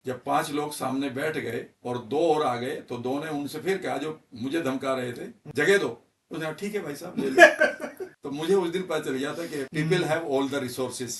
जब 5 लोग सामने बैठ गए और 2 और आ गए तो 2 ने उनसे फिर कहा जो मुझे धमका रहे थे, जगह दो। उसने कहा ठीक है भाई साहब ले लो। तो मुझे उस दिन पता चल गया था कि people have all the resources,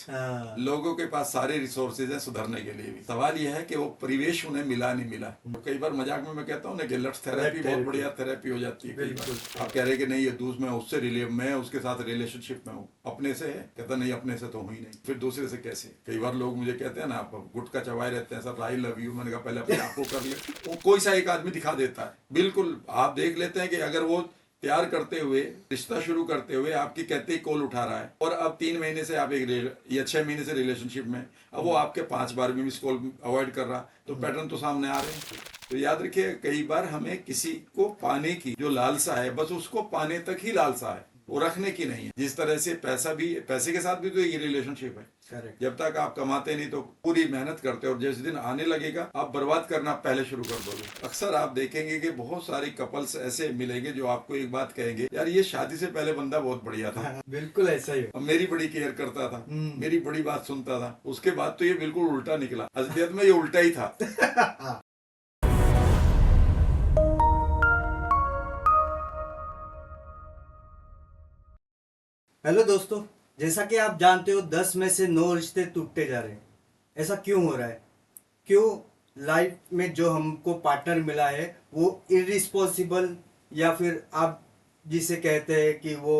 लोगों के पास सारे रिसोर्सेज हैं सुधरने के लिए भी। सवाल यह है कि वो परिवेश उन्हें मिला नहीं मिला। तो कई बार मजाक में मैं कहता हूँ ना कि लट्स थेरेपी बहुत बढ़िया थेरेपी हो जाती है। कई बार आप कह रहे कि नहीं ये दूसरा मैं उससे मैं उसके साथ रिलेशनशिप में हूँ, अपने से है, कहता नहीं अपने से तो हूँ ही नहीं, फिर दूसरे से कैसे। कई बार लोग मुझे कहते हैं ना आप गुटका चबाए रहते हैं सर आई लव यू, मैंने कहा पहले अपने आप को कर ले। वो कोई सा एक आदमी दिखा देता है, बिल्कुल आप देख लेते हैं कि अगर वो प्यार करते हुए रिश्ता शुरू करते हुए आपकी कहते ही कॉल उठा रहा है और अब 3 महीने से आप एक या 6 महीने से रिलेशनशिप में, अब वो आपके 5 बार भी मिस कॉल अवॉइड कर रहा, तो पैटर्न तो सामने आ रहे हैं। तो याद रखिए कई बार हमें किसी को पाने की जो लालसा है, बस उसको पाने तक ही लालसा है, वो रखने की नहीं है। जिस तरह से पैसा भी, पैसे के साथ भी तो ये रिलेशनशिप है। Correct. जब तक आप कमाते नहीं तो पूरी मेहनत करते और जिस दिन आने लगेगा आप बर्बाद करना पहले शुरू कर दोगे। अक्सर आप देखेंगे कि बहुत सारी कपल्स ऐसे मिलेंगे जो आपको एक बात कहेंगे, यार ये शादी से पहले बंदा बहुत बढ़िया था। बिल्कुल ऐसा ही। अब मेरी बड़ी केयर करता था, मेरी बड़ी बात सुनता था, उसके बाद तो ये बिल्कुल उल्टा निकला। असलियत में ये उल्टा ही था। हेलो दोस्तों, जैसा कि आप जानते हो 10 में से 9 रिश्ते टूटते जा रहे हैं। ऐसा क्यों हो रहा है? क्यों लाइफ में जो हमको पार्टनर मिला है वो इरिस्पॉन्सिबल, या फिर आप जिसे कहते हैं कि वो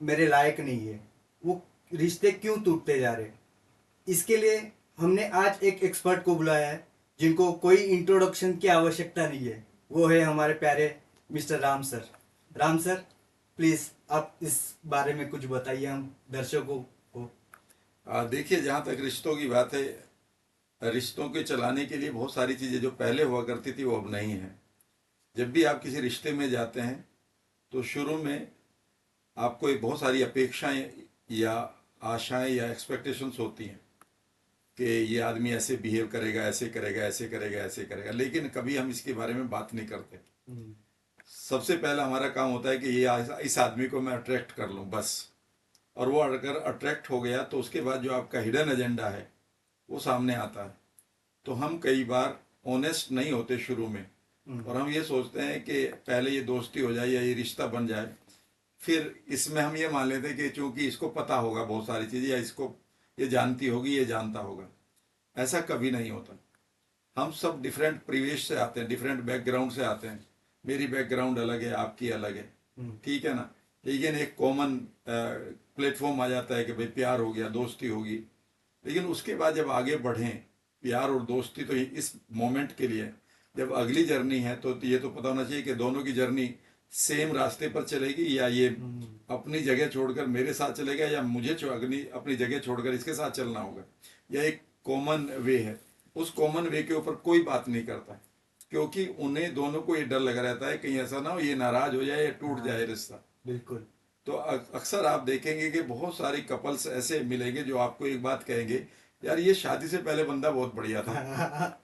मेरे लायक नहीं है, वो रिश्ते क्यों टूटते जा रहे हैं? इसके लिए हमने आज एक एक्सपर्ट को बुलाया है जिनको कोई इंट्रोडक्शन की आवश्यकता नहीं है। वो है हमारे प्यारे mister Ram sir. Ram sir, please आप इस बारे में कुछ बताइए हम दर्शकों को। देखिए जहाँ तक रिश्तों की बात है, रिश्तों के चलाने के लिए बहुत सारी चीज़ें जो पहले हुआ करती थी वो अब नहीं है। जब भी आप किसी रिश्ते में जाते हैं तो शुरू में आपको एक बहुत सारी अपेक्षाएं या आशाएं या एक्सपेक्टेशंस होती हैं कि ये आदमी ऐसे बिहेव करेगा, ऐसे करेगा, ऐसे करेगा, ऐसे करेगा, लेकिन कभी हम इसके बारे में बात नहीं करते। सबसे पहला हमारा काम होता है कि ये इस आदमी को मैं अट्रैक्ट कर लूँ बस। और वो अगर अट्रैक्ट हो गया तो उसके बाद जो आपका हिडन एजेंडा है वो सामने आता है। तो हम कई बार ऑनेस्ट नहीं होते शुरू में, और हम ये सोचते हैं कि पहले ये दोस्ती हो जाए या ये रिश्ता बन जाए, फिर इसमें हम ये मान लेते हैं कि चूंकि इसको पता होगा बहुत सारी चीज़ें या इसको ये जानती होगी, ये जानता होगा। ऐसा कभी नहीं होता। हम सब डिफरेंट परिवेश से आते हैं, डिफरेंट बैकग्राउंड से आते हैं। मेरी बैकग्राउंड अलग है, आपकी अलग है, ठीक है ना। लेकिन एक कॉमन प्लेटफॉर्म आ जाता है कि भाई प्यार हो गया, दोस्ती होगी। लेकिन उसके बाद जब आगे बढ़ें, प्यार और दोस्ती तो इस मोमेंट के लिए, जब अगली जर्नी है तो ये तो पता होना चाहिए कि दोनों की जर्नी सेम रास्ते पर चलेगी या ये अपनी जगह छोड़कर मेरे साथ चलेगा या मुझे अपनी जगह छोड़कर इसके साथ चलना होगा, या एक कॉमन वे है। उस कॉमन वे के ऊपर कोई बात नहीं करता, क्योंकि उन्हें दोनों को ये डर लगा रहता है कहीं ऐसा ना हो ये नाराज हो जाए या टूट जाए रिश्ता। बिल्कुल। तो अक्सर आप देखेंगे कि बहुत सारी कपल्स ऐसे मिलेंगे जो आपको एक बात कहेंगे, यार ये शादी से पहले बंदा बहुत बढ़िया था।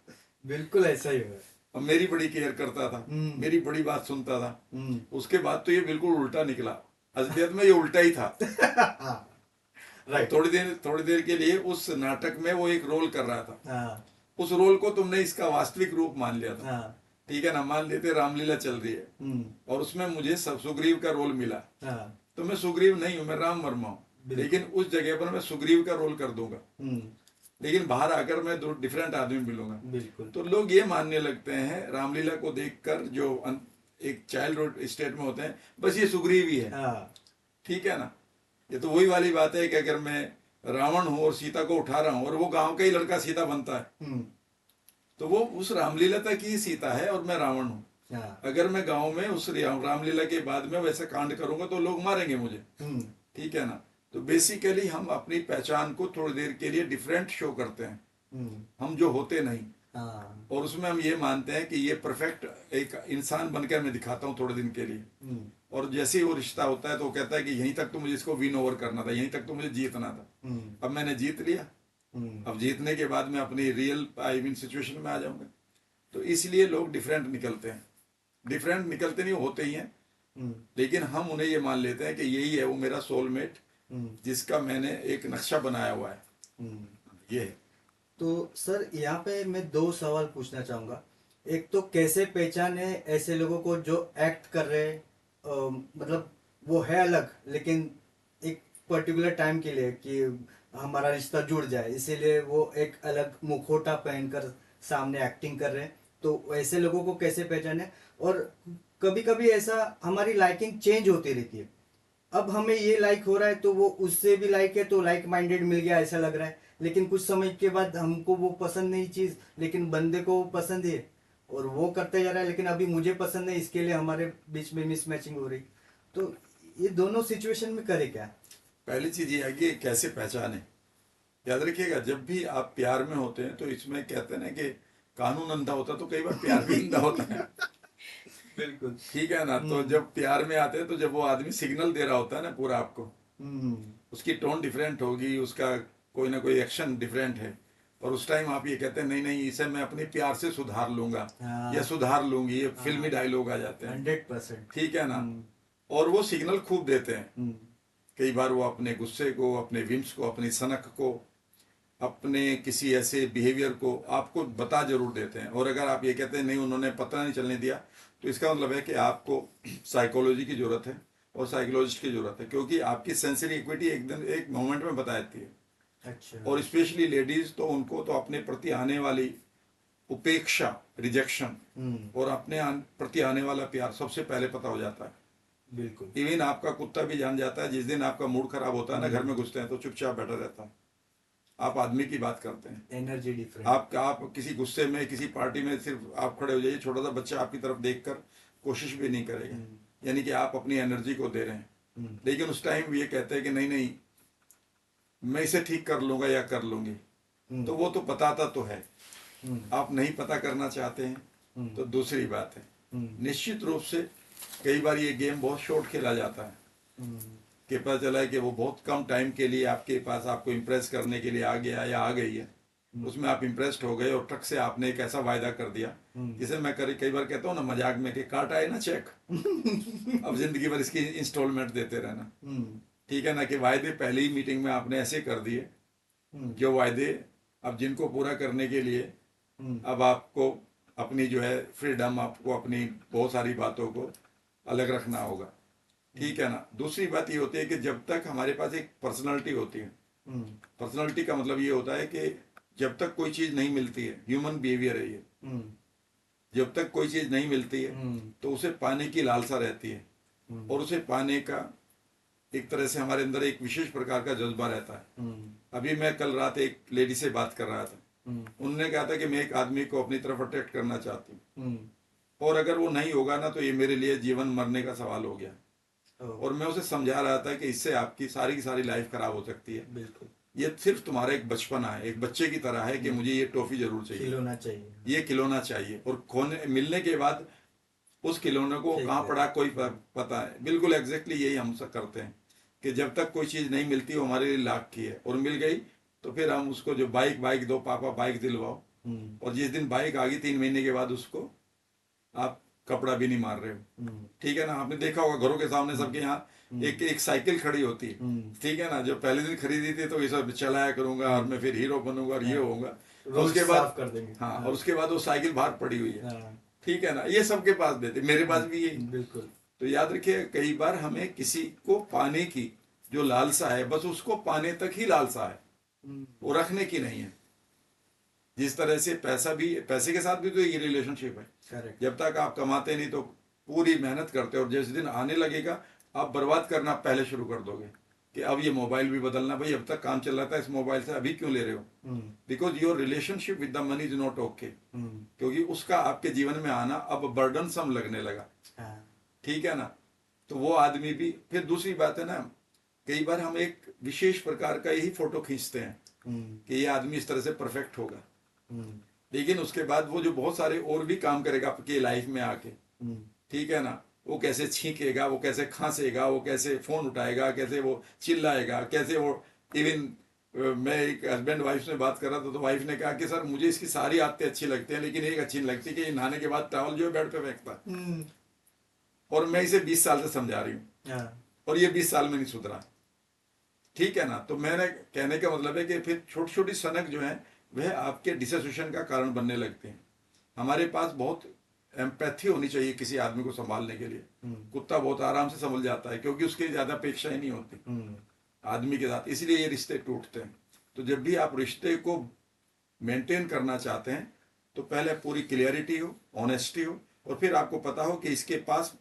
बिल्कुल ऐसा ही है। और मेरी बड़ी केयर करता था, मेरी बड़ी बात सुनता था, उसके बाद तो ये बिल्कुल उल्टा निकला। असलियत में ये उल्टा ही था। राइट। थोड़ी देर के लिए उस नाटक में वो एक रोल कर रहा था, उस रोल को तुमने इसका वास्तविक रूप मान लिया था, ठीक है ना। मान लेते रामलीला चल रही है और उसमें मुझे सुग्रीव का रोल मिला, तो मैं सुग्रीव नहीं हूं, मैं राम वर्मा हूं, लेकिन उस जगह पर मैं सुग्रीव का रोल कर दूंगा। लेकिन बाहर आकर मैं दो डिफरेंट आदमी मिलूंगा। बिल्कुल। तो लोग ये मानने लगते हैं रामलीला को देखकर, जो एक चाइल्डहुड स्टेट में होते हैं, बस ये सुग्रीव ही है, ठीक है ना। ये तो वही वाली बात है कि अगर मैं रावण हूं और सीता को उठा रहा हूं और वो गांव का ही लड़का सीता बनता है, तो वो उस रामलीला तक ही सीता है और मैं रावण हूं। अगर मैं गांव में उस रामलीला के बाद में वैसे कांड करूंगा तो लोग मारेंगे मुझे, ठीक है ना। तो बेसिकली हम अपनी पहचान को थोड़ी देर के लिए डिफरेंट शो करते हैं, हम जो होते नहीं। और उसमें हम ये मानते हैं कि ये परफेक्ट एक इंसान बनकर मैं दिखाता हूँ थोड़े दिन के लिए। और जैसे ही वो रिश्ता होता है तो वो कहता है कि यहीं तक तो मुझे इसको विन ओवर करना था, यहीं तक तो मुझे जीतना था। अब मैंने जीत लिया, अब जीतने के बाद मैं अपनी रियल आई मीन सिचुएशन में आ जाऊंगा। तो इसलिए लोग डिफरेंट निकलते हैं, डिफरेंट निकलते नहीं होते ही हैं, लेकिन हम उन्हें ये मान लेते हैं कि यही है वो मेरा सोलमेट जिसका मैंने एक नक्शा बनाया हुआ है, ये है। तो सर यहाँ पे मैं दो सवाल पूछना चाहूँगा। एक तो कैसे पहचाने ऐसे लोगों को जो एक्ट कर रहे हैं, मतलब वो है अलग लेकिन एक पर्टिकुलर टाइम के लिए कि हमारा रिश्ता जुड़ जाए, इसीलिए वो एक अलग मुखौटा पहनकर सामने एक्टिंग कर रहे हैं। तो ऐसे लोगों को कैसे पहचाने? और कभी कभी ऐसा हमारी लाइकिंग चेंज होती रहती है। अब हमें ये लाइक हो रहा है तो वो उससे भी लाइक है तो लाइक माइंडेड मिल गया ऐसा लग रहा है, लेकिन कुछ समय के बाद हमको वो पसंद नहीं चीज, लेकिन बंदे को वो पसंद है और वो करते जा रहा है, लेकिन अभी मुझे पसंद नहीं, इसके लिए हमारे बीच में मिस मैचिंग हो रही। तो ये दोनों सिचुएशन में करे क्या? पहली चीज ये है कि कैसे पहचाने। याद रखिएगा, जब भी आप प्यार में होते हैं तो इसमें कहते हैं ना कि कानून अंधा होता है तो कई बार प्यार भी अंधा होता है। बिल्कुल। ठीक है ना, तो जब प्यार में आते हैं तो जब वो आदमी सिग्नल दे रहा होता है ना पूरा आपको, हम्म। उसकी टोन डिफरेंट होगी, उसका कोई ना कोई एक्शन डिफरेंट है, और उस टाइम आप ये कहते हैं नहीं नहीं इसे मैं अपने प्यार से सुधार लूंगा या हाँ। सुधार लूंगी, ये फिल्मी हाँ। डायलॉग आ जाते हैं। 100%। ठीक है ना, हम्म। और वो सिग्नल खूब देते हैं। हम्म। कई बार वो अपने गुस्से को, अपने विम्स को, अपनी सनक को, अपने किसी ऐसे बिहेवियर को आपको बता जरूर देते हैं। और अगर आप ये कहते हैं नहीं उन्होंने पता नहीं चलने दिया, तो इसका मतलब है कि आपको साइकोलॉजी की जरूरत है और साइकोलॉजिस्ट की जरूरत है, क्योंकि आपकी सेंसरी इक्विटी एक दिन एक मोमेंट में बता देती है। अच्छा। और स्पेशली लेडीज तो उनको तो अपने प्रति आने वाली उपेक्षा, रिजेक्शन, हम्म। और अपने प्रति आने वाला प्यार सबसे पहले पता हो जाता है। बिल्कुल। इवन आपका कुत्ता भी जान जाता है, जिस दिन आपका मूड खराब होता है ना, घर में घुसते हैं तो चुपचाप बैठा रहता है। आप आदमी की बात करते हैं, एनर्जी डिफरेंट। आप किसी गुस्से में किसी पार्टी में सिर्फ आप खड़े हो जाइए, छोटा सा बच्चा आपकी तरफ देखकर कोशिश भी नहीं करेगा, यानी कि आप अपनी एनर्जी को दे रहे हैं। लेकिन उस टाइम ये कहते हैं कि नहीं नहीं मैं इसे ठीक कर लूंगा या कर लूंगी, तो वो तो बताता तो है, आप नहीं पता करना चाहते हैं तो दूसरी बात है। निश्चित रूप से कई बार ये गेम बहुत शॉर्ट खेला जाता है कि पता चला है कि वो बहुत कम टाइम के लिए आपके पास आपको इम्प्रेस करने के लिए आ गया या आ गई है, उसमें आप इम्प्रेस्ड हो गए और ट्रक से आपने एक ऐसा वायदा कर दिया जिसे मैं कई बार कहता हूँ ना मजाक में कि काट आए ना चेक, अब जिंदगी भर इसकी इंस्टॉलमेंट देते रहना। ठीक है ना, कि वायदे पहली ही मीटिंग में आपने ऐसे कर दिए, जो वायदे अब जिनको पूरा करने के लिए अब आपको अपनी जो है फ्रीडम, आपको अपनी बहुत सारी बातों को अलग रखना होगा। ठीक है ना, दूसरी बात ये होती है कि जब तक हमारे पास एक पर्सनालिटी होती है, पर्सनालिटी का मतलब ये होता है कि जब तक कोई चीज नहीं मिलती है, ह्यूमन बिहेवियर है ये, जब तक कोई चीज नहीं मिलती है तो उसे पाने की लालसा रहती है, और उसे पाने का एक तरह से हमारे अंदर एक विशेष प्रकार का जज्बा रहता है। अभी मैं कल रात एक लेडी से बात कर रहा था, उन्होंने कहा था कि मैं एक आदमी को अपनी तरफ अट्रैक्ट करना चाहती हूँ, और अगर वो नहीं होगा ना तो ये मेरे लिए जीवन मरने का सवाल हो गया। और मैं उसे समझा रहा था कि इससे आपकी सारी की सारी लाइफ खराब हो सकती है। बिल्कुल। ये सिर्फ तुम्हारा एक बचपना है, एक बच्चे की तरह है कि मुझे ये टॉफी जरूर चाहिए, खिलौना चाहिए। ये खिलौना चाहिए, और खोने मिलने के बाद उस खिलौने को फेंक कहाँ देते पड़ा कोई पता है। बिल्कुल एग्जैक्टली यही हम सब करते हैं कि जब तक कोई चीज नहीं मिलती वो हमारे लिए लाख की है, और मिल गई तो फिर हम उसको जो बाइक बाइक दो पापा बाइक दिलवाओ, और जिस दिन बाइक आ गई 3 महीने के बाद उसको आप कपड़ा भी नहीं मार रहे हो। ठीक है ना, आपने देखा होगा घरों के सामने सबके यहाँ एक एक साइकिल खड़ी होती है। ठीक है ना, जो पहले दिन खरीदी थी तो ये सब चलाया करूंगा और मैं फिर हीरो बनूंगा और ये होऊंगा, और रोज उसके साफ बाद कर देंगे। हाँ, और उसके बाद वो साइकिल बाहर पड़ी हुई है। हाँ। ठीक है ना, ये सबके पास देते, मेरे पास भी यही। बिल्कुल। तो याद रखिए, कई बार हमें किसी को पाने की जो लालसा है, बस उसको पाने तक ही लालसा है, वो रखने की नहीं है। जिस तरह से पैसा भी, पैसे के साथ भी तो ये रिलेशनशिप है। करेक्ट। जब तक आप कमाते नहीं तो पूरी मेहनत करते, और जिस दिन आने लगेगा आप बर्बाद करना पहले शुरू कर दोगे कि अब ये मोबाइल भी बदलना, भाई अब तक काम चल रहा था इस मोबाइल से, अभी क्यों ले रहे हो? Because your relationship with the money is not okay, क्योंकि उसका आपके जीवन में आना अब बर्डन सम लगने लगा। ठीक है ना, तो वो आदमी भी, फिर दूसरी बात है ना, कई बार हम एक विशेष प्रकार का यही फोटो खींचते हैं कि ये आदमी इस तरह से परफेक्ट होगा, लेकिन उसके बाद वो जो बहुत सारे और भी काम करेगा आपकी लाइफ में आके, ठीक है ना, वो कैसे छींकेगा, वो कैसे खांसेगा, वो कैसे फोन उठाएगा, कैसे वो चिल्लाएगा, कैसे वो इवन मैं एक हस्बैंड वाइफ से बात कर रहा था तो वाइफ ने कहा कि सर मुझे इसकी सारी आदतें अच्छी लगती हैं लेकिन एक अच्छी नहीं लगती कि ये नहाने के बाद टॉवल जो है बेड पे फेंकता है, और मैं इसे 20 साल से समझा रही हूँ और ये 20 साल में नहीं सुधरा। ठीक है ना, तो मैंने कहने का मतलब है कि फिर छोटी छोटी सनक जो है वह आपके डिसोसिएशन का कारण बनने लगते हैं। हमारे पास बहुत एम्पैथी होनी चाहिए किसी आदमी को संभालने के लिए। कुत्ता बहुत आराम से संभल जाता है क्योंकि उसकी ज्यादा अपेक्षा ही नहीं होती आदमी के साथ, इसलिए ये रिश्ते टूटते हैं। तो जब भी आप रिश्ते को मेंटेन करना चाहते हैं तो पहले पूरी क्लियरिटी हो, ऑनेस्टी हो, और फिर आपको पता हो कि इसके पास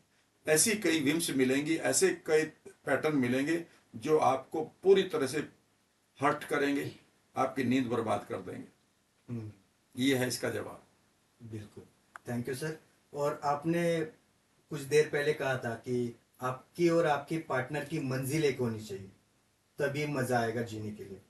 ऐसी कई विम्स मिलेंगी, ऐसे कई पैटर्न मिलेंगे जो आपको पूरी तरह से हर्ट करेंगे, आपकी नींद बर्बाद कर देंगे। ये है इसका जवाब। बिल्कुल, थैंक यू सर। और आपने कुछ देर पहले कहा था कि आपकी और आपके पार्टनर की मंजिल एक होनी चाहिए, तभी मजा आएगा जीने के लिए।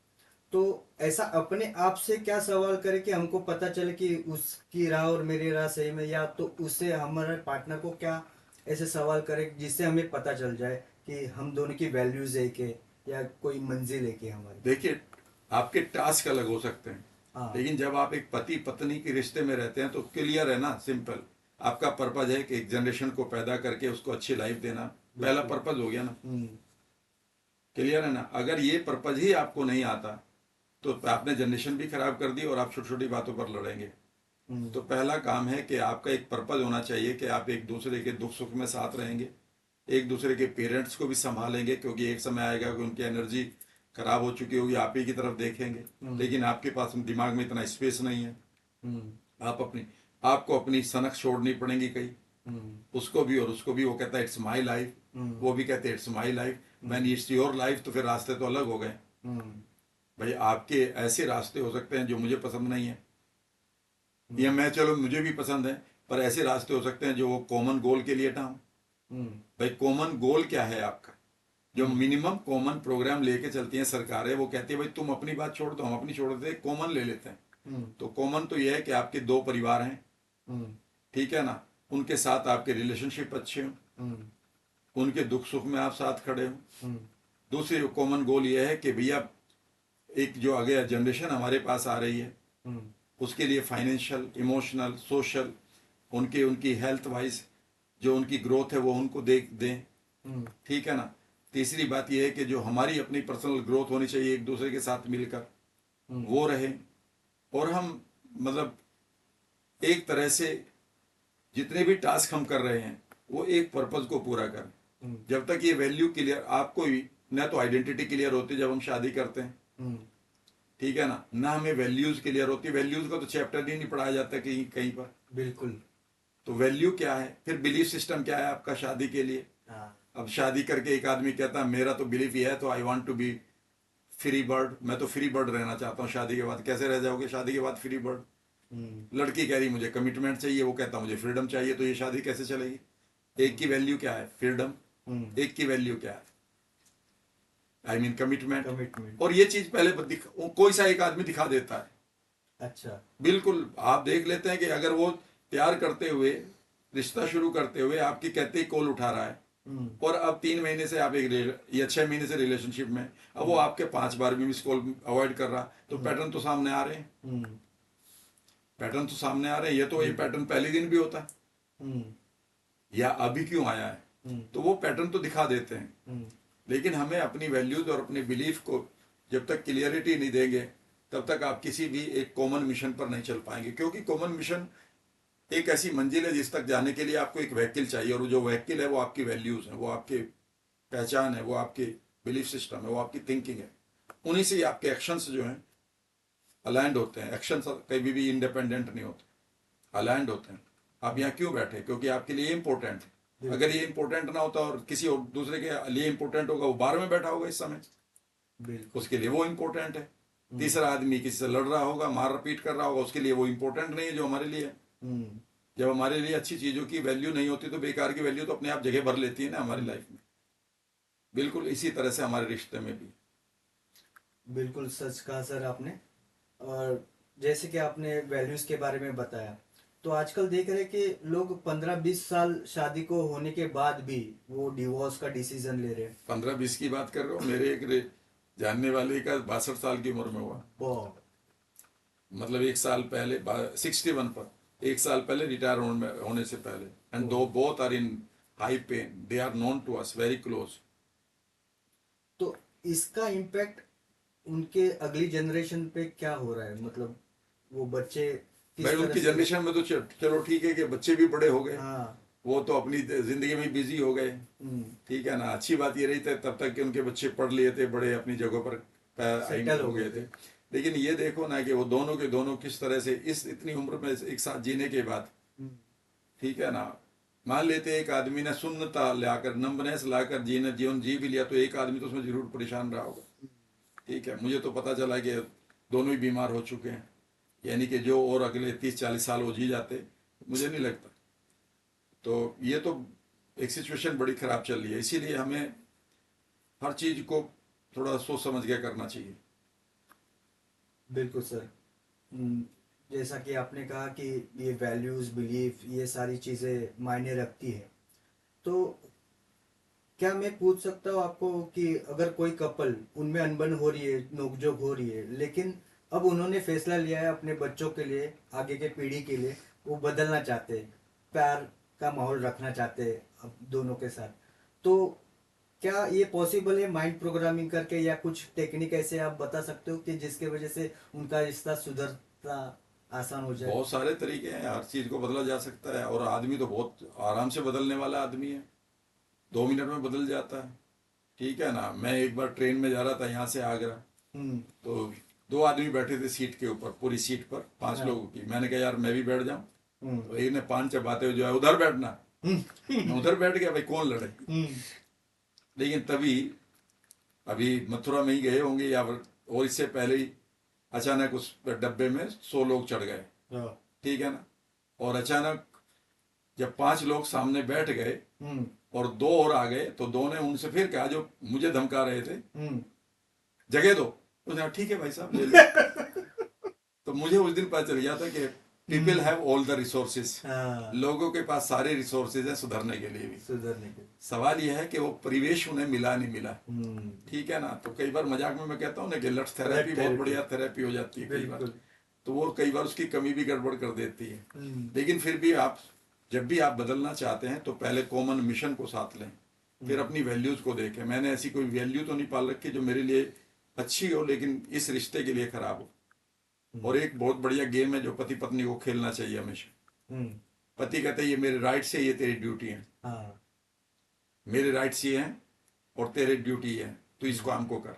तो ऐसा अपने आप से क्या सवाल करें कि हमको पता चले कि उसकी राह और मेरी राह सही में, या तो उससे हमारे पार्टनर को क्या ऐसे सवाल करें जिससे हमें पता चल जाए कि हम दोनों की वैल्यूज एक है या कोई मंजिल एक है हमारी। देखिए, आपके टास्क अलग हो सकते हैं, हाँ। लेकिन जब आप एक पति पत्नी के रिश्ते में रहते हैं तो क्लियर है ना, सिंपल। आपका पर्पज है कि एक जनरेशन को पैदा करके उसको अच्छी लाइफ देना, पहला पर्पज हो गया ना। क्लियर है ना। अगर ये पर्पज ही आपको नहीं आता तो आपने जनरेशन भी खराब कर दी और आप छोटी छोटी बातों पर लड़ेंगे। तो पहला काम है कि आपका एक पर्पज होना चाहिए कि आप एक दूसरे के दुख सुख में साथ रहेंगे, एक दूसरे के पेरेंट्स को भी संभालेंगे, क्योंकि एक समय आएगा कि उनकी एनर्जी खराब हो चुकी होगी, आप ही की तरफ देखेंगे, लेकिन आपके पास दिमाग में इतना स्पेस नहीं है। आपको अपनी सनक छोड़नी पड़ेगी कई, उसको भी और उसको भी। वो कहता है इट्स माई लाइफ, वो भी कहते हैं it's my life, man it's your life, तो फिर रास्ते तो अलग हो गए। भाई आपके ऐसे रास्ते हो सकते हैं जो मुझे पसंद नहीं है, या मैं, चलो मुझे भी पसंद है, पर ऐसे रास्ते हो सकते हैं जो वो कॉमन गोल के लिए ना हो। भाई कॉमन गोल क्या है आपका? जो मिनिमम कॉमन प्रोग्राम लेके चलती है सरकारें, वो कहती है भाई तुम अपनी बात छोड़ दो, हम अपनी छोड़ देते, कॉमन ले लेते हैं। तो कॉमन तो ये है कि आपके दो परिवार हैं, ठीक है ना, उनके साथ आपके रिलेशनशिप अच्छे हो, उनके दुख सुख में आप साथ खड़े हो। दूसरी कॉमन गोल ये है कि भैया एक जो आगे जनरेशन हमारे पास आ रही है उसके लिए फाइनेंशियल, इमोशनल, सोशल, उनके उनकी हेल्थ वाइज जो उनकी ग्रोथ है वो उनको देख दें, ठीक है ना। तीसरी बात यह है कि जो हमारी अपनी पर्सनल ग्रोथ होनी चाहिए एक दूसरे के साथ मिलकर, वो रहे। और हम मतलब एक तरह से जितने भी टास्क हम कर रहे हैं वो एक पर्पज को पूरा करें। जब तक ये वैल्यू क्लियर, आपको न तो आइडेंटिटी क्लियर होती जब हम शादी करते हैं, ठीक है ना हमें वैल्यूज क्लियर होती। वैल्यूज का तो चैप्टर ही नहीं पढ़ाया जाता कहीं कहीं पर। बिल्कुल। तो वैल्यू क्या है, फिर बिलीफ सिस्टम क्या है आपका शादी के लिए। अब शादी करके एक आदमी कहता है मेरा तो बिलीफ ये है, तो I want to be free bird, मैं तो फ्री बर्ड रहना चाहता हूँ शादी के बाद। कैसे रह जाओगे शादी के बाद फ्री बर्ड? लड़की कह रही मुझे कमिटमेंट चाहिए, वो कहता मुझे फ्रीडम चाहिए, तो ये शादी कैसे चलेगी? एक की वैल्यू क्या है? फ्रीडम। एक की वैल्यू क्या है? I mean commitment. और ये चीज पहले कोई सा एक आदमी दिखा देता है। अच्छा, बिल्कुल। आप देख लेते हैं कि अगर वो प्यार करते हुए, रिश्ता शुरू करते हुए आपकी कहते ही कॉल उठा रहा है, और अब 3 महीने से आप या 6 महीने से रिलेशनशिप में, अब वो आपके 5 बार भी मिस कॉल अवॉइड कर रहा, तो पैटर्न तो सामने आ रहे हैं। पैटर्न तो सामने आ रहे हैं। ये तो ये पैटर्न पहले दिन भी होता है, या अभी क्यों आया है? तो वो पैटर्न तो दिखा देते हैं। लेकिन हमें अपनी वैल्यूज और अपने बिलीफ को जब तक क्लियरिटी नहीं देंगे तब तक आप किसी भी एक कॉमन मिशन पर नहीं चल पाएंगे। क्योंकि कॉमन मिशन एक ऐसी मंजिल है जिस तक जाने के लिए आपको एक व्हीकल चाहिए, और जो व्हीकल है वो आपकी वैल्यूज है, वो आपकी पहचान है, वो आपकी बिलीफ सिस्टम है, वो आपकी थिंकिंग है। उन्हीं से आपके एक्शंस जो हैं अलाइंड होते हैं। एक्शंस कभी भी इंडिपेंडेंट नहीं होते, अलाइंड होते हैं। आप यहाँ क्यों बैठे? क्योंकि आपके लिए इंपॉर्टेंट है। अगर ये इंपॉर्टेंट ना होता और किसी और दूसरे के लिए इंपॉर्टेंट होगा, वो बाहर में बैठा होगा इस समय, उसके लिए वो इंपॉर्टेंट है। तीसरा आदमी किसी से लड़ रहा होगा, मार पीट कर रहा होगा, उसके लिए वो इंपॉर्टेंट नहीं है जो हमारे लिए है। जब हमारे लिए अच्छी चीजों की वैल्यू नहीं होती तो बेकार की वैल्यू तो अपने आप जगह भर लेती है ना हमारी लाइफ में। बिल्कुल इसी तरह से हमारे रिश्ते में भी। बिल्कुल सच कहा सर आपने। और जैसे कि आपने वैल्यूज के बारे में बताया, तो आजकल देख रहे हैं कि लोग 15-20 साल शादी को होने के बाद भी वो डिवोर्स का डिसीजन ले रहे हैं। 15-20 की बात कर रहा हूँ। मेरे एक जानने वाले का 62 साल की उम्र में हुआ। मतलब 1 साल पहले, 61 पर, 1 साल पहले रिटायर होने से पहले। एंड दो both are in high pain, they are known to us, very close. तो इसका इम्पैक्ट उनके अगली जनरेशन पे क्या हो रहा है? मतलब वो बच्चे किस भाई तरह उनकी से। जनरेशन में तो चलो ठीक है कि बच्चे भी बड़े हो गए, हाँ। वो तो अपनी जिंदगी में बिजी हो गए। हम्म। ठीक है ना, अच्छी बात ये रही थी तब तक कि उनके बच्चे पढ़ लिए थे, बड़े अपनी जगहों पर सेटल हो हो गए गए थे। थे। लेकिन ये देखो ना कि वो दोनों के दोनों किस तरह से इस इतनी उम्र में एक साथ जीने के बाद, हम्म। ठीक है ना, मान लेते एक आदमी ने सुन्नता लाकर नम्बनेस लाकर जीने जीवन जी भी लिया तो एक आदमी तो उसमें जरूर परेशान रहा होगा। ठीक है, मुझे तो पता चला कि दोनों ही बीमार हो चुके हैं, यानी कि जो और अगले 30-40 साल वो जी जाते, मुझे नहीं लगता। तो ये तो एक सिचुएशन बड़ी खराब चल रही है, इसीलिए हमें हर चीज को थोड़ा सोच समझ के करना चाहिए। बिल्कुल सर। हम्म, जैसा कि आपने कहा कि ये वैल्यूज बिलीफ ये सारी चीज़ें मायने रखती है, तो क्या मैं पूछ सकता हूँ आपको कि अगर कोई कपल उनमें अनबन हो रही है, नोकझोंक हो रही है, लेकिन अब उन्होंने फैसला लिया है अपने बच्चों के लिए, आगे के पीढ़ी के लिए, वो बदलना चाहते हैं, प्यार का माहौल रखना चाहते हैं अब दोनों के साथ, तो क्या ये पॉसिबल है माइंड प्रोग्रामिंग करके, या कुछ टेक्निक ऐसे आप बता सकते हो कि जिसके वजह से उनका रिश्ता सुधरता आसान हो जाए। बहुत सारे तरीके हैं, हर चीज को बदला जा सकता है, और आदमी तो बहुत आराम से बदलने वाला आदमी है, 2 मिनट में बदल जाता है। ठीक है ना, मैं एक बार ट्रेन में जा रहा था यहाँ से आगरा, हम्म। तो दो आदमी बैठे थे सीट के ऊपर, पूरी सीट पर 5 लोगों हाँ। की। मैंने कहा यार मैं भी बैठ जाऊं, हम्म। तो एक ने पान चबाते हुए जो है उधर बैठना, मैं हम्म। उधर बैठ गया, भाई कौन लड़े। हम्म। लेकिन तभी अभी मथुरा में ही गए होंगे या और इससे पहले ही अचानक उस डब्बे में 100 लोग चढ़ गए। हाँ। ठीक है ना, और अचानक जब 5 लोग सामने बैठ गए हम्म। और दो और आ गए, तो दो ने उनसे फिर कहा जो मुझे धमका रहे थे, हम्म। जगह दो। उसने कहा ठीक है भाई साहब ले लो। तो मुझे उस दिन पता चल गया था कि people hmm. Have all the resources, हाँ। लोगों के पास सारे रिसोर्सेज हैं सुधरने के लिए भी। सुधरने के। सवाल यह है कि वो परिवेश उन्हें मिला नहीं मिला। हम्म। ठीक है ना, तो कई बार मजाक में मैं कहता हूँ ना कि लट ब्लड थेरेपी बहुत थेरेपी। बढ़िया थेरेपी हो जाती है कई बार। बिल्कुल। तो वो कई बार उसकी कमी भी गड़बड़ कर देती है। हम्म। लेकिन फिर भी आप जब भी आप बदलना चाहते हैं तो पहले कॉमन मिशन को साथ लें, फिर हम्म। अपनी वैल्यूज को देखें। मैंने ऐसी कोई वैल्यू तो नहीं पाल रखी जो मेरे लिए अच्छी हो लेकिन इस रिश्ते के लिए खराब हो। और हम्म। एक बहुत बढ़िया गेम है जो पति पत्नी को खेलना चाहिए हमेशा। हम्म। पति कहते हैं ये मेरे राइट्स है, ये तेरी ड्यूटी है। हाँ। मेरे राइट्स ये हैं और तेरे ड्यूटी है, तो इस हम्म। काम को कर,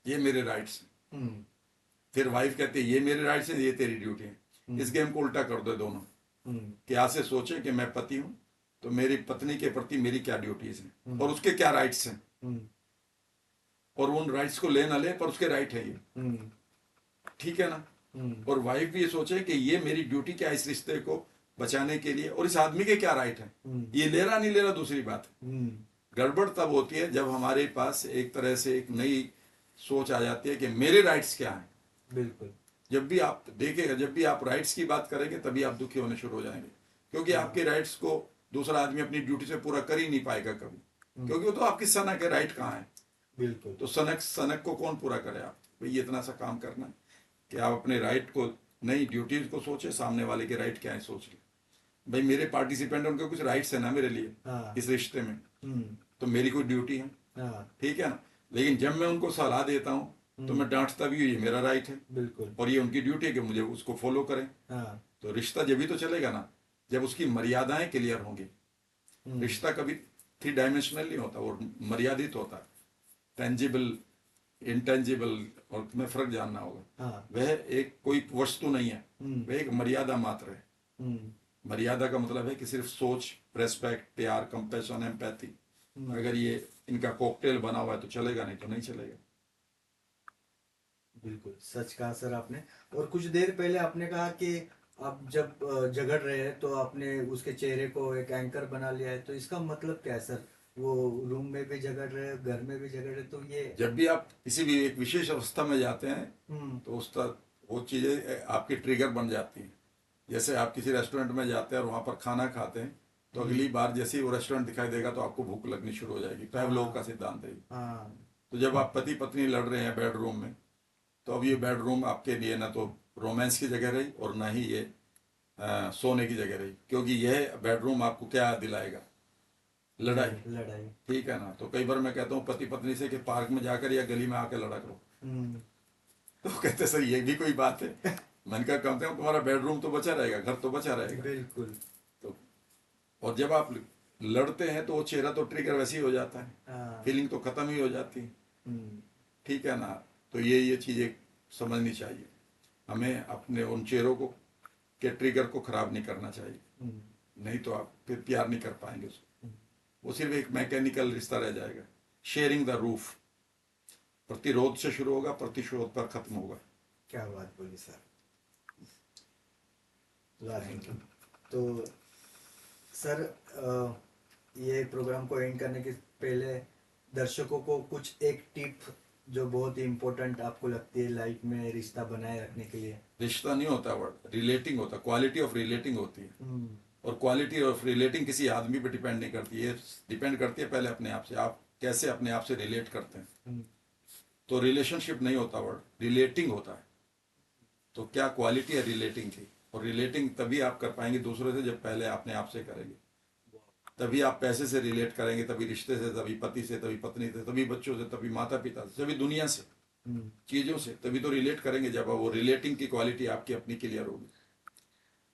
ये मेरे राइट्स हैं। हम्म। फिर वाइफ कहती है ये मेरे राइट्स हैं, ये तेरी ड्यूटी है। इस हम्म। गेम को उल्टा कर दो दोनों, हम्म। कि आज से सोचे कि मैं पति हूं, तो मेरी पत्नी के प्रति मेरी क्या ड्यूटीज हैं हम्म। और उसके क्या राइट्स हैं, हम्म। और उन राइट्स को ले ना ले पर उसके राइट है ये। हम्म। ठीक है ना, हम्म। और वाइफ भी ये सोचे कि ये मेरी ड्यूटी क्या है इस रिश्ते को बचाने के लिए, और इस आदमी के क्या राइट है। हम्म। ये ले रहा नहीं ले रहा दूसरी बात है। हम्म। गड़बड़ तब होती है जब हमारे पास एक तरह से एक नई सोच आ जाती है कि मेरे राइट्स क्या हैं। बिल्कुल। जब भी आप देखेगा, जब भी आप राइट्स की बात करेंगे तभी आप दुखी होने शुरू हो जाएंगे, क्योंकि हाँ। आपके राइट्स को दूसरा आदमी अपनी ड्यूटी से पूरा कर ही नहीं पाएगा कभी, क्योंकि वो तो आपकी सनक है, राइट कहाँ है। बिल्कुल। तो सनक सनक को कौन पूरा करे। आप भाई ये इतना सा काम करना है कि आप अपने राइट को नहीं, ड्यूटीज को सोचे, सामने वाले के राइट क्या है सोच ले। भाई मेरे पार्टिसिपेंट उनके कुछ राइट्स है ना मेरे लिए हाँ। इस रिश्ते में, हम्म। तो मेरी कोई ड्यूटी है। हाँ। ठीक है ना, लेकिन जब मैं उनको सलाह देता हूँ तो मैं डांटता भी हूँ, ये मेरा राइट है बिल्कुल। और ये उनकी ड्यूटी है कि मुझे उसको फॉलो करें। हाँ। तो रिश्ता जब भी तो चलेगा ना जब उसकी मर्यादाएं क्लियर होंगी। रिश्ता कभी 3 डायमेंशनल नहीं होता, वो मर्यादित होता है, टेंजिबल इंटेंजिबल, और तुम्हें फर्क जानना होगा। हाँ। वह एक कोई वस्तु नहीं है, हम्म। वह एक मर्यादा मात्र है। हम्म। मर्यादा का मतलब है कि सिर्फ सोच, रेस्पेक्ट, प्यार, कंपैशन, एम्पैथी, अगर ये इनका कॉकटेल बना हुआ है तो चलेगा, नहीं तो नहीं चलेगा। बिल्कुल सच कहा सर आपने। और कुछ देर पहले आपने कहा कि आप जब झगड़ रहे हैं तो आपने उसके चेहरे को एक एंकर बना लिया है, तो इसका मतलब क्या है सर? वो रूम में भी झगड़ रहे हैं, घर में भी झगड़ रहे हैं, तो ये। जब भी आप किसी भी एक विशेष अवस्था में जाते हैं हम्म। तो उसका वो चीज़ें आपकी ट्रिगर बन जाती हैं। जैसे आप किसी रेस्टोरेंट में जाते हैं और वहाँ पर खाना खाते हैं, तो अगली बार जैसे ही वो रेस्टोरेंट दिखाई देगा तो आपको भूख लगनी शुरू हो जाएगी। पैवलोव का सिद्धांत है ये। हाँ। तो जब आप पति पत्नी लड़ रहे हैं बेडरूम में, तो अब ये बेडरूम आपके लिए ना तो रोमांस की जगह रही और ना ही ये सोने की जगह रही, क्योंकि यह बेडरूम आपको क्या दिलाएगा, लड़ाई। लड़ाई। ठीक है ना, तो कई बार मैं कहता हूँ पति पत्नी से कि पार्क में जाकर या गली में आकर लड़ा करो, हम्म। तो कहते सर ये भी कोई बात है। मैंने कहा कम से कम तुम्हारा बेडरूम तो बचा रहेगा, घर तो बचा रहेगा। बिल्कुल। तो और जब आप लड़ते हैं तो वो चेहरा तो ट्रिगर वैसे ही हो जाता है, हाँ। फीलिंग तो खत्म ही हो जाती है। हम्म। ठीक है ना? तो ये चीजें समझनी चाहिए हमें, अपने उन चेहरों को के ट्रिगर को खराब नहीं करना चाहिए, हम्म। नहीं तो आप फिर प्यार नहीं कर पाएंगे उसको। हम्म। वो सिर्फ एक मैकेनिकल रिश्ता रह जाएगा। शेयरिंग द रूफ, प्रतिरोध से शुरू होगा, प्रतिशोध पर खत्म होगा। क्या बात बोली सर, लाजवाब। तो सर, ये प्रोग्राम को एंड करने के पहले दर्शकों को कुछ एक टिप जो बहुत ही इम्पोर्टेंट आपको लगती है लाइफ में रिश्ता बनाए रखने के लिए। रिश्ता नहीं होता वर्ड, रिलेटिंग होता, क्वालिटी ऑफ रिलेटिंग होती है। हम्म। और क्वालिटी ऑफ रिलेटिंग किसी आदमी पे डिपेंड नहीं करती है, डिपेंड करती है पहले अपने आप से, आप कैसे अपने आप से रिलेट करते हैं। हम्म। तो रिलेशनशिप नहीं होता वर्ड, रिलेटिंग होता है। तो क्या क्वालिटी है रिलेटिंग की, और रिलेटिंग तभी आप कर पाएंगे दूसरों से जब पहले अपने आप से करेंगे। तभी आप पैसे से रिलेट करेंगे, तभी रिश्ते से, तभी पति से, तभी पत्नी से, तभी बच्चों से, तभी माता पिता से, तभी दुनिया से, हम्म। चीजों से, तभी तो रिलेट करेंगे जब वो रिलेटिंग की क्वालिटी आपकी अपनी क्लियर होगी।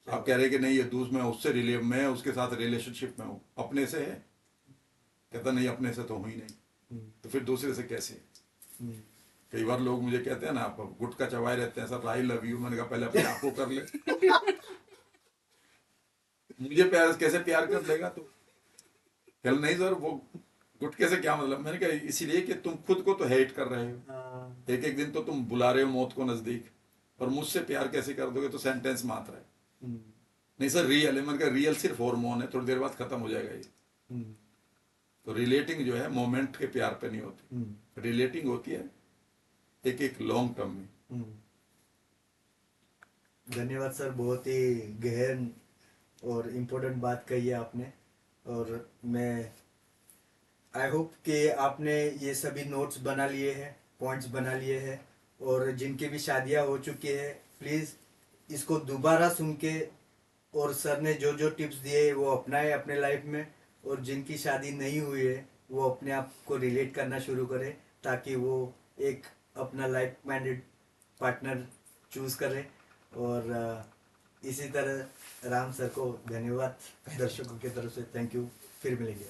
क्या आप कह रहे हैं कि नहीं ये दूसरा, मैं उससे मैं उसके साथ रिलेशनशिप में हूँ, अपने से है? कहता नहीं अपने से तो हूँ ही नहीं, हम्म। तो फिर दूसरे से कैसे? हम्म। कई बार लोग मुझे कहते हैं ना, आप गुटखा चबाए रहते हैं सर, आई लव यू। मैंने कहा पहले अपने आप को कर ले। मुझे प्यार कैसे प्यार कर लेगा तू? कल नहीं सर, वो गुटखे से क्या मतलब? मैंने कहा इसीलिए कि तुम खुद को तो हेट कर रहे हो, हाँ। एक एक दिन तो तुम बुला रहे हो मौत को नजदीक, और मुझसे प्यार कैसे कर दोगे? तो सेंटेंस मात्र है। हम्म। नहीं सर रियल है। मैंने कहा रियल सिर्फ हार्मोन है, थोड़ी देर बाद खत्म हो जाएगा ये। हम्म। तो रिलेटिंग जो है मोमेंट के प्यार पे नहीं होती, हम्म। रिलेटिंग होती है एक एक लॉन्ग टर्म में। हम्म। धन्यवाद सर, बहुत ही गहन और इम्पोर्टेंट बात कही है आपने। और मैं आई होप कि आपने ये सभी नोट्स बना लिए हैं, पॉइंट्स बना लिए हैं। और जिनकी भी शादियां हो चुकी है, प्लीज़ इसको दोबारा सुन के और सर ने जो जो टिप्स दिए वो अपनाए अपने लाइफ में। और जिनकी शादी नहीं हुई है वो अपने आप को रिलेट करना शुरू करे, ताकि वो एक अपना लाइफ माइंडेड पार्टनर चूज करे। और इसी तरह राम सर को धन्यवाद दर्शकों की तरफ से, थैंक यू। फिर मिलेंगे।